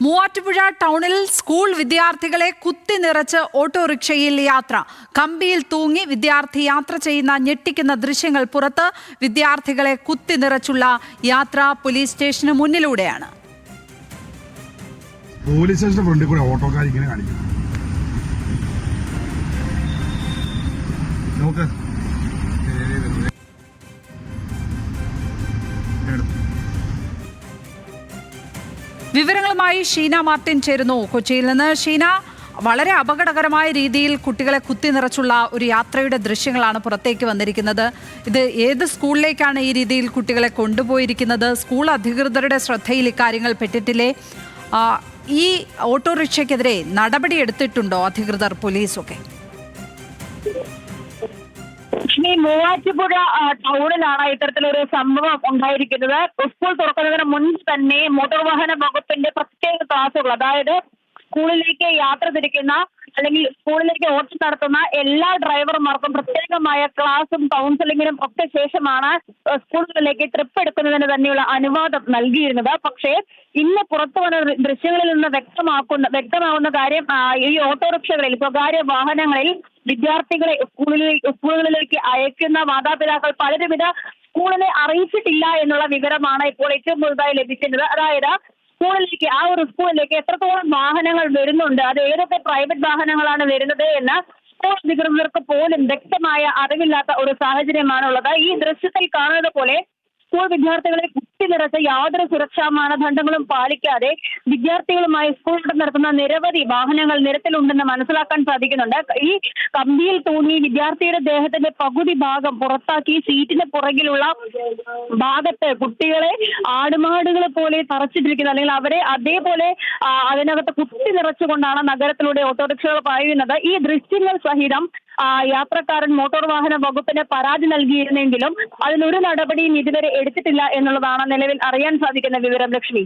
മൂവാറ്റുപുഴ ടൗണിൽ സ്കൂൾ വിദ്യാർത്ഥികളെ കുത്തി നിറച്ച് ഓട്ടോറിക്ഷയിൽ യാത്ര. കമ്പിയിൽ തൂങ്ങി വിദ്യാർത്ഥി യാത്ര ചെയ്യുന്ന ഞെട്ടിക്കുന്ന ദൃശ്യങ്ങൾ പുറത്ത്. വിദ്യാർത്ഥികളെ കുത്തി നിറച്ചുള്ള യാത്ര പോലീസ് സ്റ്റേഷന് മുന്നിലൂടെയാണ്. പോലീസ് സ്റ്റേഷന്റെ ഫ്രണ്ടിൽ കൂടെ ഓട്ടോക്കാർ ഇങ്ങനെ കാണിക്കും. നോക്ക് വിവരങ്ങളുമായി ഷീന മാർട്ടിൻ ചേരുന്നു കൊച്ചിയിൽ നിന്ന്. ഷീന, വളരെ അപകടകരമായ രീതിയിൽ കുട്ടികളെ കുത്തി നിറച്ചുള്ള ഒരു യാത്രയുടെ ദൃശ്യങ്ങളാണ് പുറത്തേക്ക് വന്നിരിക്കുന്നത്. ഇത് ഏത് സ്കൂളിലേക്കാണ് ഈ രീതിയിൽ കുട്ടികളെ കൊണ്ടുപോയിരിക്കുന്നത്? സ്കൂൾ അധികൃതരുടെ ശ്രദ്ധയിൽ ഇക്കാര്യങ്ങൾ പെട്ടിട്ടില്ലേ? ഈ ഓട്ടോറിക്ഷയ്ക്കെതിരെ നടപടി എടുത്തിട്ടുണ്ടോ അധികൃതർ, പോലീസൊക്കെ? മൂവാറ്റുപുഴ ടൗണിലാണ് ഇത്തരത്തിലൊരു സംഭവം ഉണ്ടായിരിക്കുന്നത്. സ്കൂൾ തുറക്കുന്നതിന് മുൻപ് തന്നെ മോട്ടോർ വാഹന വകുപ്പിന്റെ പ്രത്യേക ക്ലാസുകൾ, അതായത് സ്കൂളിലേക്ക് യാത്ര തിരിക്കുന്ന അല്ലെങ്കിൽ സ്കൂളിലേക്ക് ഓട്ടം നടത്തുന്ന എല്ലാ ഡ്രൈവർമാർക്കും പ്രത്യേകമായ ക്ലാസും കൗൺസിലിങ്ങിനും ഒക്കെ ശേഷമാണ് സ്കൂളുകളിലേക്ക് ട്രിപ്പ് എടുക്കുന്നതിന് തന്നെയുള്ള അനുവാദം നൽകിയിരുന്നത്. പക്ഷേ ഇന്ന് പുറത്തു വന്ന ദൃശ്യങ്ങളിൽ നിന്ന് വ്യക്തമാവുന്ന കാര്യം, ഈ ഓട്ടോറിക്ഷകളിൽ, സ്വകാര്യ വാഹനങ്ങളിൽ വിദ്യാർത്ഥികളെ സ്കൂളുകളിലേക്ക് അയക്കുന്ന മാതാപിതാക്കൾ പലരും ഇത് സ്കൂളിനെ അറിയിച്ചിട്ടില്ല എന്നുള്ള വിവരമാണ് ഇപ്പോൾ ഏറ്റവും പുതുതായി ലഭിക്കുന്നത്. അതായത് സ്കൂളിലേക്ക്, ആ ഒരു സ്കൂളിലേക്ക് എത്രത്തോളം വാഹനങ്ങൾ വരുന്നുണ്ട്, അത് ഏതൊക്കെ പ്രൈവറ്റ് വാഹനങ്ങളാണ് വരുന്നത് എന്ന് സ്കൂൾ അധികൃതർക്ക് പോലും വ്യക്തമായ അറിവില്ലാത്ത ഒരു സാഹചര്യമാണുള്ളത്. ഈ ദൃശ്യത്തിൽ കാണുന്നത് പോലെ സ്കൂൾ വിദ്യാർത്ഥികളെ കുത്തി നിറച്ച് യാതൊരു സുരക്ഷാ മാനദണ്ഡങ്ങളും പാലിക്കാതെ വിദ്യാർത്ഥികളുമായി സ്കൂൾ നടത്തുന്ന നിരവധി വാഹനങ്ങൾ നിരത്തിലുണ്ടെന്ന് മനസ്സിലാക്കാൻ സാധിക്കുന്നുണ്ട്. ഈ കമ്പിയിൽ തൂങ്ങി വിദ്യാർത്ഥിയുടെ ദേഹത്തിന്റെ പകുതി ഭാഗം പുറത്താക്കി സീറ്റിന് പുറകിലുള്ള ഭാഗത്ത് കുട്ടികളെ ആടുമാടുകളെ പോലെ തറച്ചിട്ടിരിക്കുന്നത്, അല്ലെങ്കിൽ അവരെ അതേപോലെ അതിനകത്ത് കുത്തി നിറച്ചുകൊണ്ടാണ് നഗരത്തിലൂടെ ഓട്ടോറിക്ഷകൾ പായുന്നത്. ഈ ദൃശ്യങ്ങൾ സഹിതം യാത്രക്കാരൻ മോട്ടോർ വാഹന വകുപ്പിന് പരാതി നൽകിയിരുന്നെങ്കിലും അതിനൊരു നടപടിയും ഇതുവരെ എടുത്തിട്ടില്ല എന്നുള്ളതാണ് നിലവിൽ അറിയാൻ സാധിക്കുന്ന വിവരം. ലക്ഷ്മി.